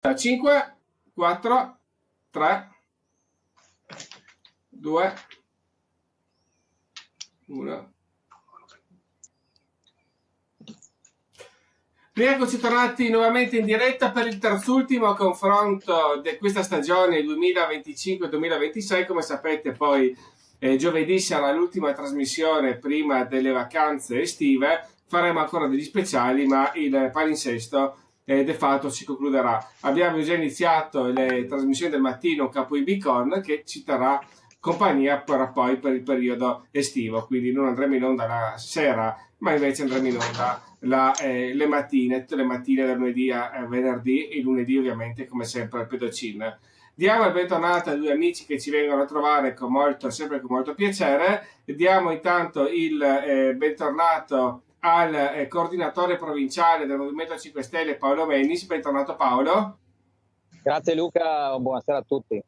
5, 4, 3, 2, 1. Rieccoci tornati nuovamente in diretta per il terzultimo confronto di questa stagione 2025-2026. Come sapete, poi giovedì sarà l'ultima trasmissione prima delle vacanze estive. Faremo ancora degli speciali, ma il palinsesto de fatto si concluderà. Abbiamo già iniziato le trasmissioni del mattino Capo Ibicon, che ci terrà compagnia poi per il periodo estivo, quindi non andremo in onda la sera, ma invece andremo in onda le mattine, tutte le mattine da lunedì a venerdì, e lunedì ovviamente come sempre al Pedocin. Diamo il bentornato a due amici che ci vengono a trovare sempre con molto piacere. Diamo intanto il bentornato al coordinatore provinciale del Movimento 5 Stelle Paolo Menis. Bentornato Paolo. Grazie Luca, buonasera a tutti.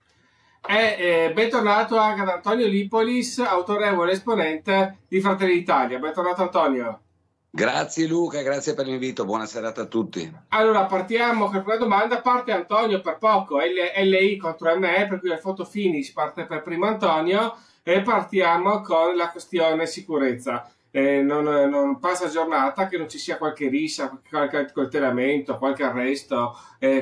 Bentornato anche ad Antonio Lipolis, autorevole esponente di Fratelli d'Italia. Bentornato Antonio. Grazie Luca, grazie per l'invito, buona serata a tutti. Allora partiamo con una domanda, parte Antonio per poco, LI contro ME, per cui la photo finish parte per primo Antonio, e partiamo con la questione sicurezza. Non passa giornata che non ci sia qualche rissa, qualche accoltellamento, qualche arresto,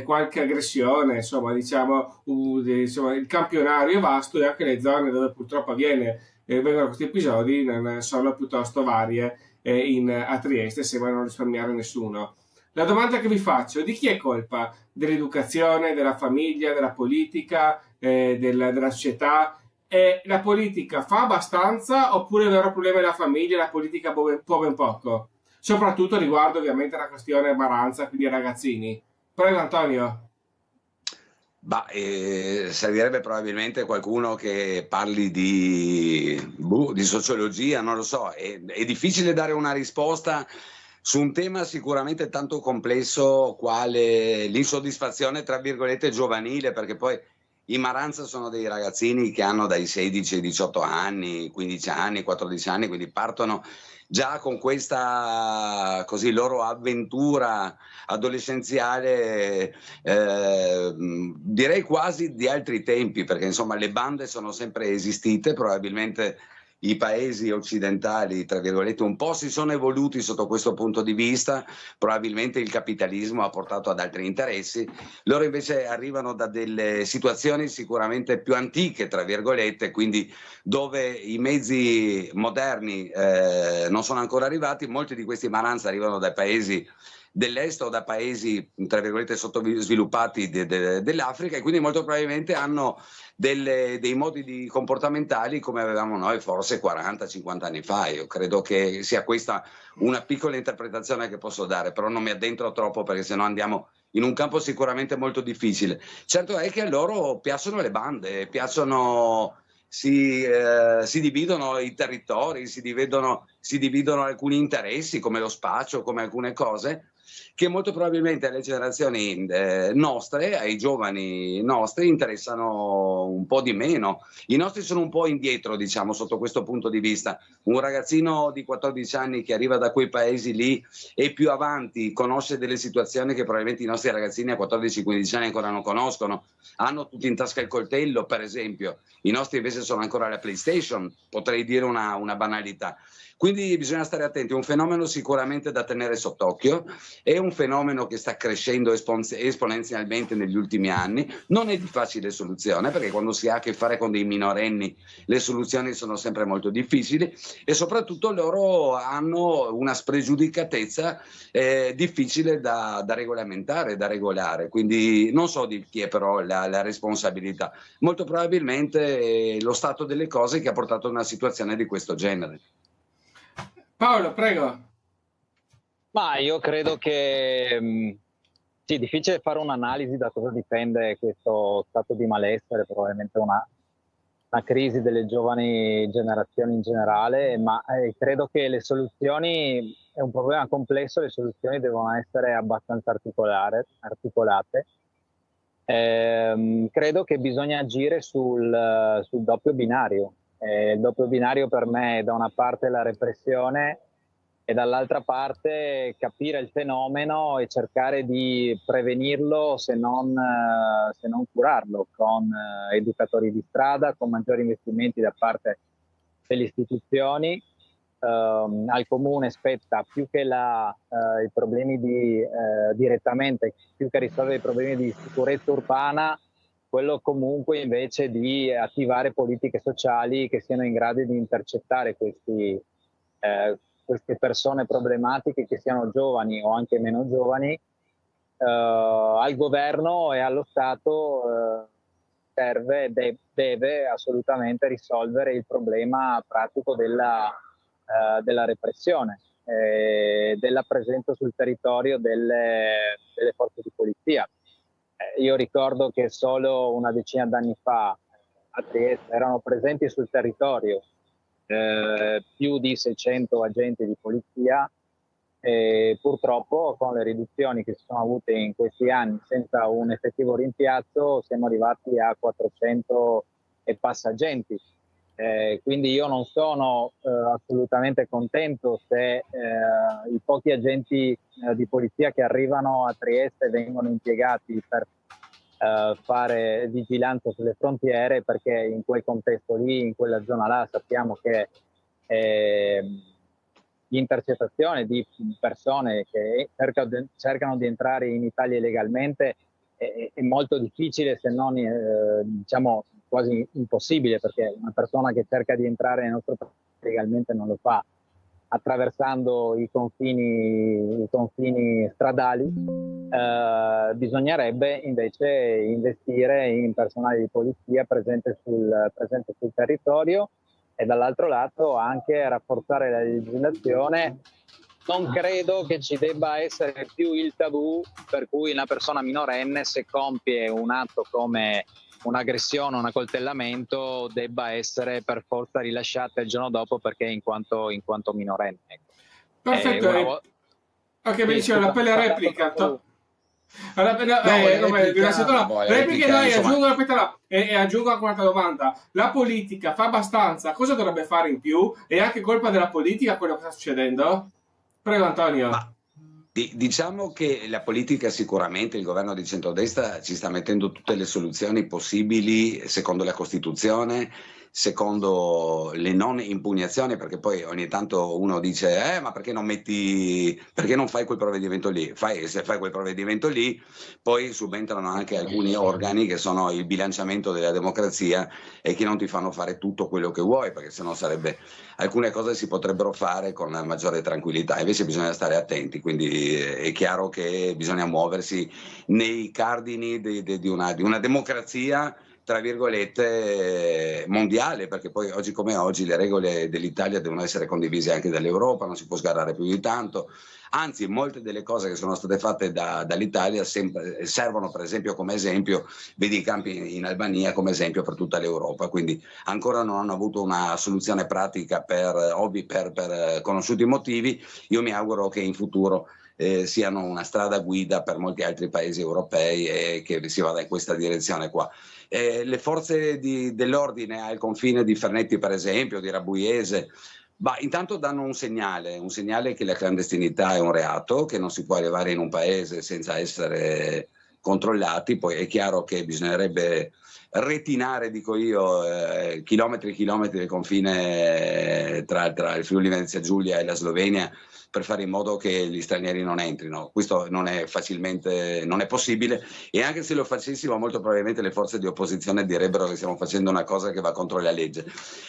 qualche aggressione, insomma diciamo il campionario è vasto, e anche le zone dove purtroppo vengono questi episodi sono piuttosto varie. A Trieste sembra non risparmiare nessuno. La domanda che vi faccio: di chi è colpa? Dell'educazione, della famiglia, della politica, della società? La politica fa abbastanza, oppure il vero problema è la famiglia e la politica può ben poco? Soprattutto riguardo ovviamente la questione Maranza, quindi ai ragazzini. Prego Antonio. Servirebbe probabilmente qualcuno che parli di sociologia, non lo so, è difficile dare una risposta su un tema sicuramente tanto complesso quale l'insoddisfazione tra virgolette giovanile, perché poi i Maranza sono dei ragazzini che hanno dai 16 ai 18 anni, 15 anni, 14 anni, quindi partono già con questa così loro avventura adolescenziale, direi quasi di altri tempi, perché insomma le bande sono sempre esistite, probabilmente i paesi occidentali, tra virgolette, un po' si sono evoluti sotto questo punto di vista, probabilmente il capitalismo ha portato ad altri interessi, loro invece arrivano da delle situazioni sicuramente più antiche, tra virgolette, quindi dove i mezzi moderni non sono ancora arrivati. Molti di questi Maranza arrivano dai paesi dell'est o da paesi tra virgolette sottosviluppati dell'Africa, e quindi molto probabilmente hanno dei modi comportamentali come avevamo noi forse 40-50 anni fa. Io credo che sia questa una piccola interpretazione che posso dare, però non mi addentro troppo perché sennò andiamo in un campo sicuramente molto difficile. Certo è che a loro piacciono le bande, si dividono i territori, si dividono alcuni interessi come lo spaccio, come alcune cose che molto probabilmente alle generazioni nostre, ai giovani nostri, interessano un po' di meno. I nostri sono un po' indietro, diciamo, sotto questo punto di vista. Un ragazzino di 14 anni che arriva da quei paesi lì è più avanti, conosce delle situazioni che probabilmente i nostri ragazzini a 14-15 anni ancora non conoscono. Hanno tutti in tasca il coltello, per esempio. I nostri invece sono ancora alla PlayStation, potrei dire una banalità. Quindi bisogna stare attenti, è un fenomeno sicuramente da tenere sott'occhio, è un fenomeno che sta crescendo esponenzialmente negli ultimi anni, non è di facile soluzione perché quando si ha a che fare con dei minorenni le soluzioni sono sempre molto difficili, e soprattutto loro hanno una spregiudicatezza difficile da regolamentare, da regolare, quindi non so di chi è però la responsabilità, molto probabilmente è lo stato delle cose che ha portato a una situazione di questo genere. Paolo, prego. Ma io credo che sì, è difficile fare un'analisi da cosa dipende questo stato di malessere, probabilmente una crisi delle giovani generazioni in generale, ma credo che le soluzioni, è un problema complesso, le soluzioni devono essere abbastanza articolate. Credo che bisogna agire sul doppio binario. Il doppio binario per me è da una parte la repressione e dall'altra parte capire il fenomeno e cercare di prevenirlo se non curarlo, con educatori di strada, con maggiori investimenti da parte delle istituzioni. Al comune spetta più che i problemi direttamente, più che risolvere i problemi di sicurezza urbana, quello comunque invece di attivare politiche sociali che siano in grado di intercettare queste persone problematiche, che siano giovani o anche meno giovani. Al governo e allo Stato deve assolutamente risolvere il problema pratico della repressione, della presenza sul territorio delle forze di polizia. Io ricordo che solo una decina d'anni fa a Trieste erano presenti sul territorio più di 600 agenti di polizia, e purtroppo con le riduzioni che si sono avute in questi anni senza un effettivo rimpiazzo siamo arrivati a 400 e passa agenti. Quindi io non sono assolutamente contento se i pochi agenti di polizia che arrivano a Trieste vengono impiegati per fare vigilanza sulle frontiere, perché in quel contesto lì, in quella zona là, sappiamo che l'intercettazione di persone che cercano di entrare in Italia illegalmente è molto difficile, se non diciamo quasi impossibile, perché una persona che cerca di entrare nel nostro paese legalmente non lo fa attraversando i confini stradali. Bisognerebbe invece investire in personale di polizia presente sul territorio, e dall'altro lato anche rafforzare la legislazione. Non credo che ci debba essere più il tabù per cui una persona minorenne, se compie un atto come un'aggressione o un accoltellamento, debba essere per forza rilasciata il giorno dopo, perché in quanto minorenne. Perfetto. Ok, benissimo, l'appello a replica. Aggiungo anche un'altra domanda. La politica fa abbastanza? Cosa dovrebbe fare in più? È anche colpa della politica quello che sta succedendo? Prego Antonio. Diciamo che la politica, sicuramente il governo di centrodestra ci sta mettendo tutte le soluzioni possibili secondo la Costituzione, secondo le non impugnazioni, perché poi ogni tanto uno dice ma perché non fai quel provvedimento lì? Se fai quel provvedimento lì, poi subentrano anche alcuni organi che sono il bilanciamento della democrazia e che non ti fanno fare tutto quello che vuoi, perché sennò alcune cose si potrebbero fare con maggiore tranquillità, invece bisogna stare attenti, quindi è chiaro che bisogna muoversi nei cardini di una democrazia tra virgolette mondiale, perché poi oggi come oggi le regole dell'Italia devono essere condivise anche dall'Europa, non si può sgarrare più di tanto, anzi molte delle cose che sono state fatte dall'Italia servono per esempio come esempio, vedi i campi in Albania come esempio per tutta l'Europa, quindi ancora non hanno avuto una soluzione pratica per conosciuti motivi. Io mi auguro che in futuro siano una strada guida per molti altri paesi europei e che si vada in questa direzione qua. Le forze dell'ordine al confine di Fernetti per esempio, di Rabuiese, intanto danno un segnale che la clandestinità è un reato, che non si può arrivare in un paese senza essere controllati. Poi è chiaro che bisognerebbe retinare, dico io, chilometri e chilometri del confine tra il Friuli Venezia Giulia e la Slovenia, per fare in modo che gli stranieri non entrino. Questo non è possibile, e anche se lo facessimo molto probabilmente le forze di opposizione direbbero che stiamo facendo una cosa che va contro la legge,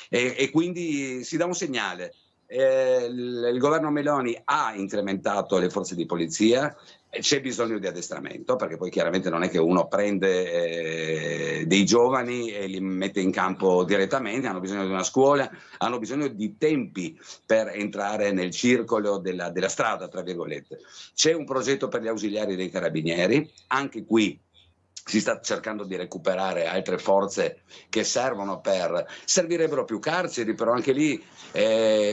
e quindi si dà un segnale. Il governo Meloni ha incrementato le forze di polizia, c'è bisogno di addestramento, perché poi chiaramente non è che uno prende dei giovani e li mette in campo direttamente, hanno bisogno di una scuola, hanno bisogno di tempi per entrare nel circolo della strada, tra virgolette. C'è un progetto per gli ausiliari dei carabinieri, anche qui si sta cercando di recuperare altre forze che servirebbero più carceri, però anche lì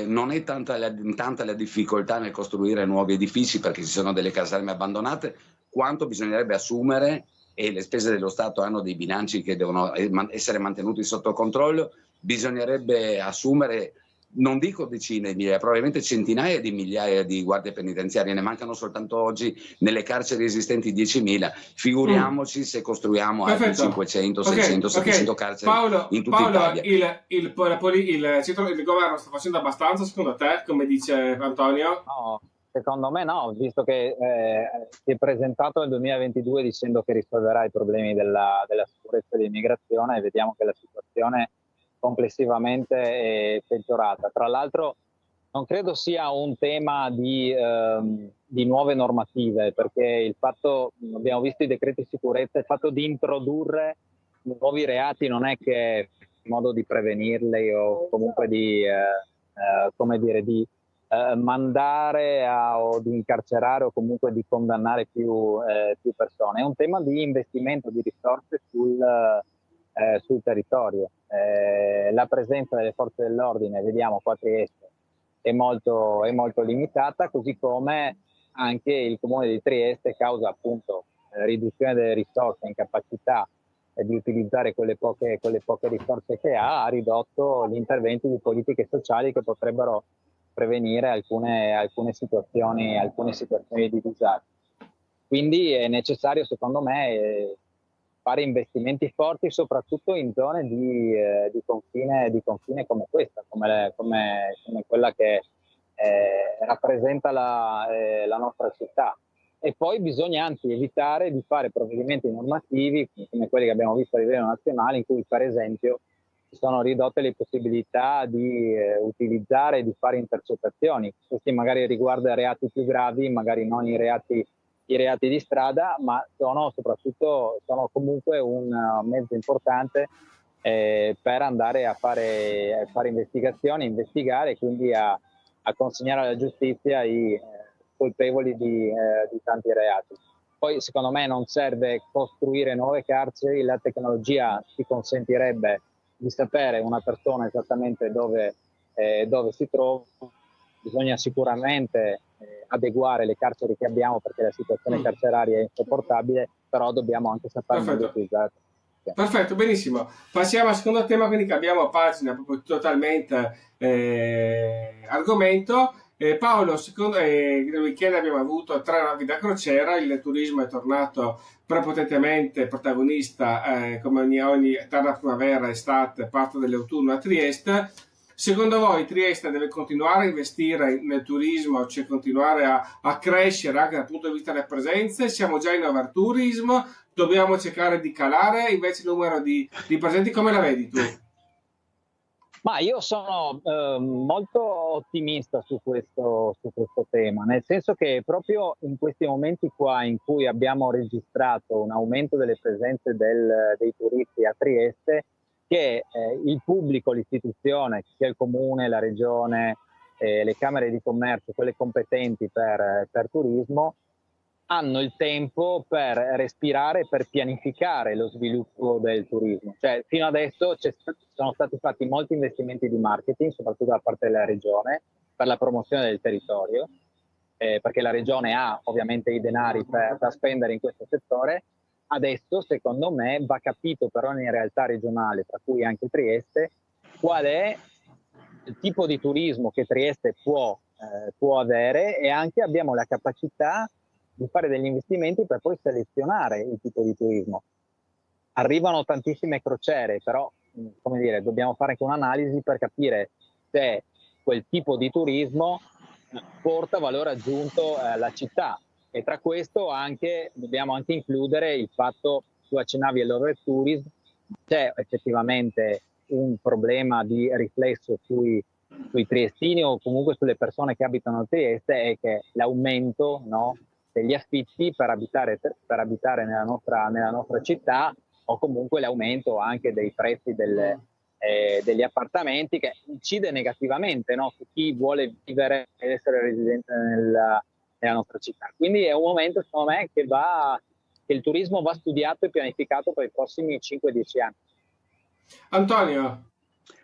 non è tanta la difficoltà nel costruire nuovi edifici, perché ci sono delle caserme abbandonate, quanto bisognerebbe assumere, e le spese dello Stato hanno dei bilanci che devono essere mantenuti sotto controllo, bisognerebbe assumere non dico decine di migliaia, probabilmente centinaia di migliaia di guardie penitenziarie, ne mancano soltanto oggi nelle carceri esistenti 10.000, figuriamoci se costruiamo altri 500, 600, 700 carceri in tutta Italia. Il governo sta facendo abbastanza secondo te, come dice Antonio? No, secondo me no, visto che si è presentato nel 2022 dicendo che risolverà i problemi della sicurezza e dell'immigrazione, e vediamo che la situazione complessivamente è peggiorata. Tra l'altro non credo sia un tema di nuove normative, perché il fatto, abbiamo visto i decreti sicurezza, il fatto di introdurre nuovi reati non è che è un modo di prevenirli o comunque di, come dire, di mandare o di incarcerare o comunque di condannare più persone. È un tema di investimento di risorse sul territorio. La presenza delle forze dell'ordine, vediamo qua a Trieste, è molto limitata, così come anche il comune di Trieste, causa appunto riduzione delle risorse, incapacità di utilizzare quelle poche risorse che ha ridotto gli interventi di politiche sociali che potrebbero prevenire alcune situazioni di disagio. Quindi è necessario, secondo me, fare investimenti forti soprattutto in zone di confine come questa, come quella che rappresenta la nostra città. E poi bisogna anzi evitare di fare provvedimenti normativi come quelli che abbiamo visto a livello nazionale, in cui per esempio si sono ridotte le possibilità di utilizzare e di fare intercettazioni. Questi magari riguarda reati più gravi, magari non i reati di strada, ma sono comunque un mezzo importante per andare a fare investigazioni, investigare e quindi a consegnare alla giustizia i colpevoli di tanti reati. Poi secondo me non serve costruire nuove carceri, la tecnologia ci consentirebbe di sapere una persona esattamente dove si trova. Bisogna sicuramente adeguare le carceri che abbiamo, perché la situazione carceraria è insopportabile, però dobbiamo anche sapere utilizzare. Perfetto, benissimo. Passiamo al secondo tema, quindi cambiamo a pagina proprio totalmente argomento. Paolo, nel weekend abbiamo avuto 3 navi da crociera, il turismo è tornato prepotentemente protagonista come ogni tarda primavera, estate, parte dell'autunno a Trieste. Secondo voi Trieste deve continuare a investire nel turismo, cioè continuare a crescere anche dal punto di vista delle presenze? Siamo già in overtourism, dobbiamo cercare di calare invece il numero di presenti, come la vedi tu? Ma io sono molto ottimista su questo tema, nel senso che proprio in questi momenti qua in cui abbiamo registrato un aumento delle presenze dei turisti a Trieste, che il pubblico, l'istituzione, sia il comune, la regione, le camere di commercio, quelle competenti per turismo, hanno il tempo per respirare, per pianificare lo sviluppo del turismo. Cioè, fino adesso sono stati fatti molti investimenti di marketing, soprattutto da parte della regione, per la promozione del territorio, perché la regione ha ovviamente i denari per spendere in questo settore. Adesso, secondo me, va capito per ogni realtà regionale, tra cui anche Trieste, qual è il tipo di turismo che Trieste può avere, e anche abbiamo la capacità di fare degli investimenti per poi selezionare il tipo di turismo. Arrivano tantissime crociere, però come dire, dobbiamo fare anche un'analisi per capire se quel tipo di turismo porta valore aggiunto alla città, e tra questo dobbiamo anche includere il fatto, tu accennavi all'overtourism, c'è effettivamente un problema di riflesso sui triestini o comunque sulle persone che abitano a Trieste, è che l'aumento, no, degli affitti per abitare nella nostra città, o comunque l'aumento anche dei prezzi degli appartamenti, che incide negativamente, no, su chi vuole vivere ed essere residente nella nostra città. Quindi è un momento, secondo me, che il turismo va studiato e pianificato per i prossimi 5-10 anni. Antonio?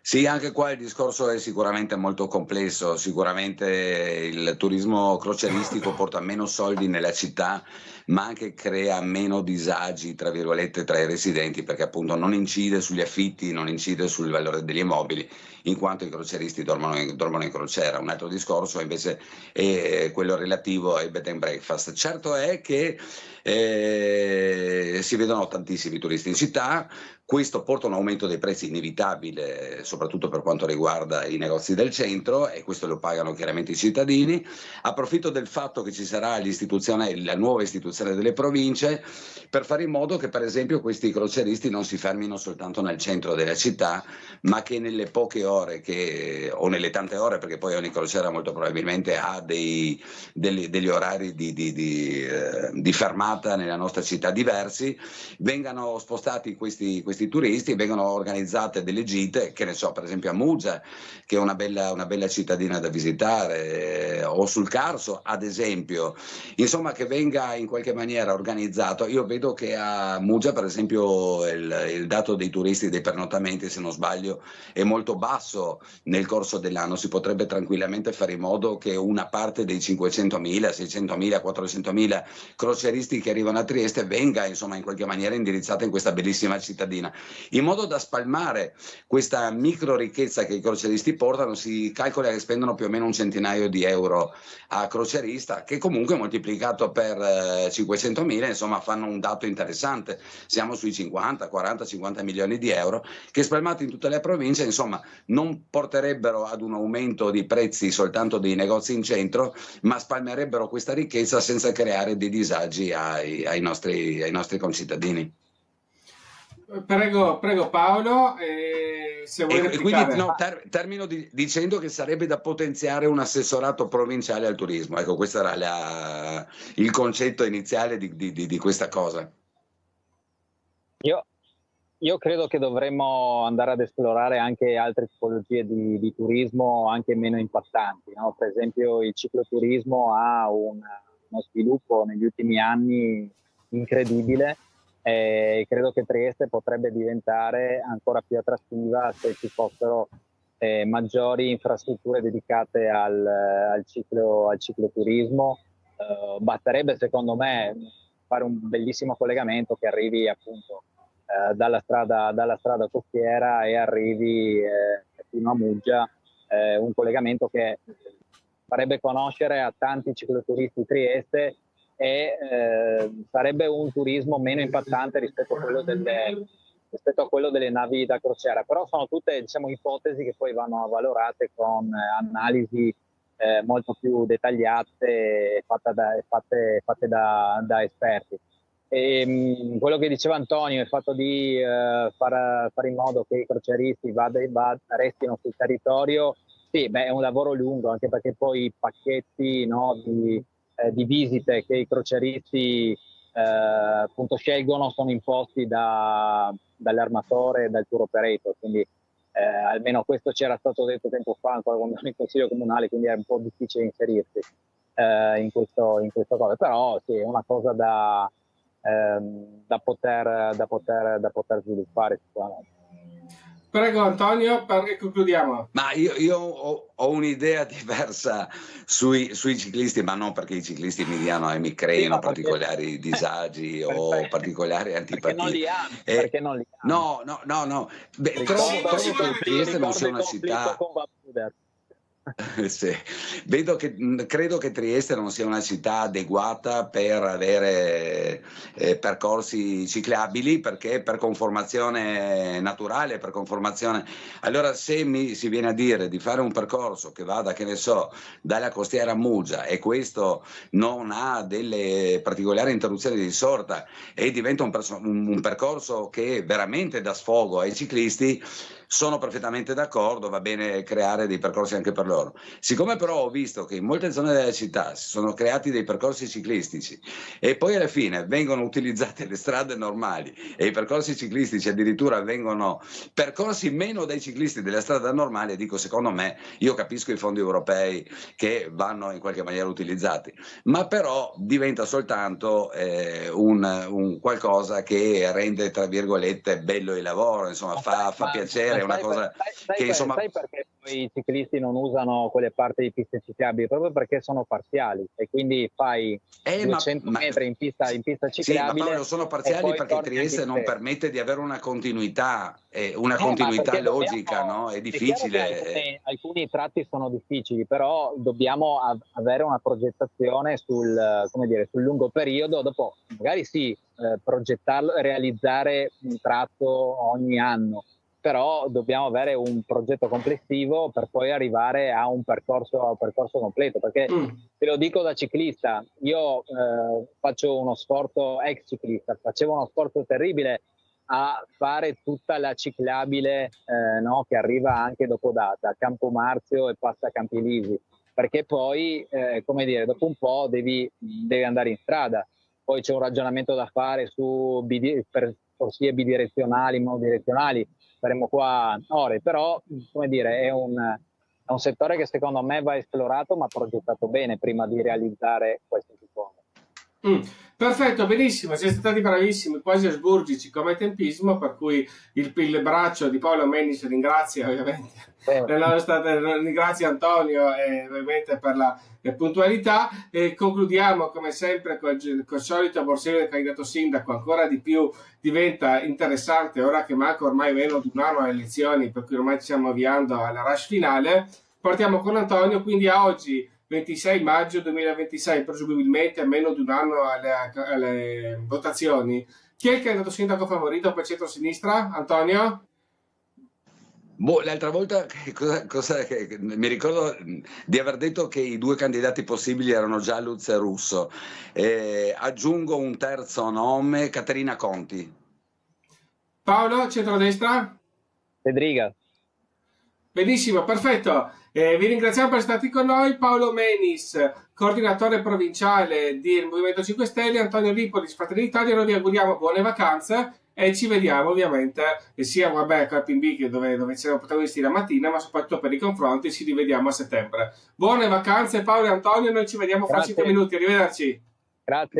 Sì, anche qua il discorso è sicuramente molto complesso, sicuramente il turismo crocieristico porta meno soldi nella città, ma anche crea meno disagi, tra virgolette, tra i residenti, perché appunto non incide sugli affitti, non incide sul valore degli immobili, in quanto i crocieristi dormono in crociera. Un altro discorso invece è quello relativo ai bed and breakfast. Certo è che si vedono tantissimi turisti in città. Questo porta a un aumento dei prezzi inevitabile, soprattutto per quanto riguarda i negozi del centro, e questo lo pagano chiaramente i cittadini. Approfitto del fatto che ci sarà la nuova istituzione delle province per fare in modo che, per esempio, questi crocieristi non si fermino soltanto nel centro della città, ma che nelle poche ore o nelle tante ore, perché poi ogni crociera molto probabilmente ha degli orari di fermata nella nostra città diversi, vengano spostati questi turisti, vengono organizzate delle gite, che ne so, per esempio a Muggia, che è una bella cittadina da visitare, o sul Carso ad esempio, insomma, che venga in qualche maniera organizzato. Io vedo che a Muggia, per esempio, il dato dei turisti, dei pernottamenti, se non sbaglio, è molto basso nel corso dell'anno. Si potrebbe tranquillamente fare in modo che una parte dei 500.000, 600.000, 400.000 crocieristi che arrivano a Trieste venga, insomma, in qualche maniera indirizzata in questa bellissima cittadina, in modo da spalmare questa micro ricchezza che i crocieristi portano. Si calcola che spendono più o meno 100.000 di euro a crocerista, che comunque moltiplicato per 500.000, insomma, fanno un dato interessante. Siamo sui 50, 40, 50 milioni di euro che, spalmati in tutte le province, insomma, non porterebbero ad un aumento di prezzi soltanto dei negozi in centro, ma spalmerebbero questa ricchezza senza creare dei disagi ai nostri concittadini. Prego Paolo, se vuoi replicare. Quindi termino dicendo che sarebbe da potenziare un assessorato provinciale al turismo. Ecco, questo era il concetto iniziale di questa cosa. Io credo che dovremmo andare ad esplorare anche altre tipologie di turismo, anche meno impattanti, no? Per esempio il cicloturismo ha uno sviluppo negli ultimi anni incredibile. Credo che Trieste potrebbe diventare ancora più attrattiva se ci fossero maggiori infrastrutture dedicate al cicloturismo. Basterebbe, secondo me, fare un bellissimo collegamento che arrivi appunto dalla strada costiera e arrivi fino a Muggia, un collegamento che farebbe conoscere a tanti cicloturisti Trieste, e sarebbe un turismo meno impattante rispetto a quello delle navi da crociera. Però sono tutte, diciamo, ipotesi che poi vanno valorate con analisi molto più dettagliate fatte da esperti. E quello che diceva Antonio, il fatto di fare in modo che i crocieristi restino sul territorio, sì, è un lavoro lungo, anche perché poi i pacchetti, no, di visite che i crocieristi appunto scelgono sono imposti dall'armatore e dal tour operator, quindi almeno questo c'era stato detto tempo fa ancora quando ero in consiglio comunale, quindi è un po' difficile inserirsi in questa cosa, però sì, è una cosa da poter sviluppare sicuramente. Prego Antonio, e concludiamo. Ma io ho un'idea diversa sui ciclisti, ma non perché i ciclisti mi diano e mi creino particolari disagi o particolari antipatie. Perché non li ami? No. Trovo che Trieste non sia una città... Sì. Credo che Trieste non sia una città adeguata per avere percorsi ciclabili, perché per conformazione naturale, allora se si viene a dire di fare un percorso che vada, che ne so, dalla costiera a Muggia, e questo non ha delle particolari interruzioni di sorta e diventa un percorso che veramente dà sfogo ai ciclisti, sono perfettamente d'accordo, va bene creare dei percorsi anche per loro. Siccome però ho visto che in molte zone della città si sono creati dei percorsi ciclistici e poi alla fine vengono utilizzate le strade normali e i percorsi ciclistici addirittura vengono percorsi meno dai ciclisti della strada normale, dico, secondo me, io capisco i fondi europei che vanno in qualche maniera utilizzati, ma però diventa soltanto un qualcosa che rende, tra virgolette, bello il lavoro, insomma, fa piacere. una cosa sai che insomma... sai perché poi i ciclisti non usano quelle parti di piste ciclabili? Proprio perché sono parziali e quindi fai 200 metri in pista ciclabile. Sì, ma Paolo, sono parziali perché Trieste non permette di avere una continuità logica, no? È difficile. Alcuni tratti sono difficili, però dobbiamo avere una progettazione sul lungo periodo. Dopo magari sì, progettarlo, realizzare un tratto ogni anno, però dobbiamo avere un progetto complessivo per poi arrivare a un percorso completo, perché te lo dico da ciclista, io faccio uno sforzo, ex ciclista, facevo uno sforzo terribile a fare tutta la ciclabile no, che arriva anche dopo da Campomarzio e passa a Campilisi, perché poi dopo un po' devi andare in strada. Poi c'è un ragionamento da fare su corsie bidirezionali, monodirezionali, saremo qua ore, però è un settore che secondo me va esplorato ma progettato bene prima di realizzare questo tipo. Perfetto, benissimo, siete stati bravissimi, quasi asburgici come tempismo, per cui il braccio di Paolo Menis ringrazia ovviamente ringrazio Antonio ovviamente per la puntualità, e concludiamo come sempre col solito borsello del candidato sindaco. Ancora di più diventa interessante ora che manca ormai meno di un anno alle elezioni, per cui ormai ci stiamo avviando alla rush finale. Partiamo con Antonio, quindi a oggi 26 maggio 2026, presumibilmente a meno di un anno alle votazioni. Chi è il candidato sindaco favorito per centro-sinistra? Antonio? L'altra volta mi ricordo di aver detto che i due candidati possibili erano Gialluz e Russo. Aggiungo un terzo nome, Caterina Conti. Paolo, centrodestra? Federica. Benissimo, perfetto. Vi ringraziamo per essere stati con noi. Paolo Menis, coordinatore provinciale del Movimento 5 Stelle, Antonio Lipoli, Fratelli d'Italia. Noi vi auguriamo buone vacanze e ci vediamo ovviamente sia a PIMB dove c'erano protagonisti la mattina, ma soprattutto per i confronti ci rivediamo a settembre. Buone vacanze Paolo e Antonio, noi ci vediamo fra 5 minuti. Arrivederci. Grazie.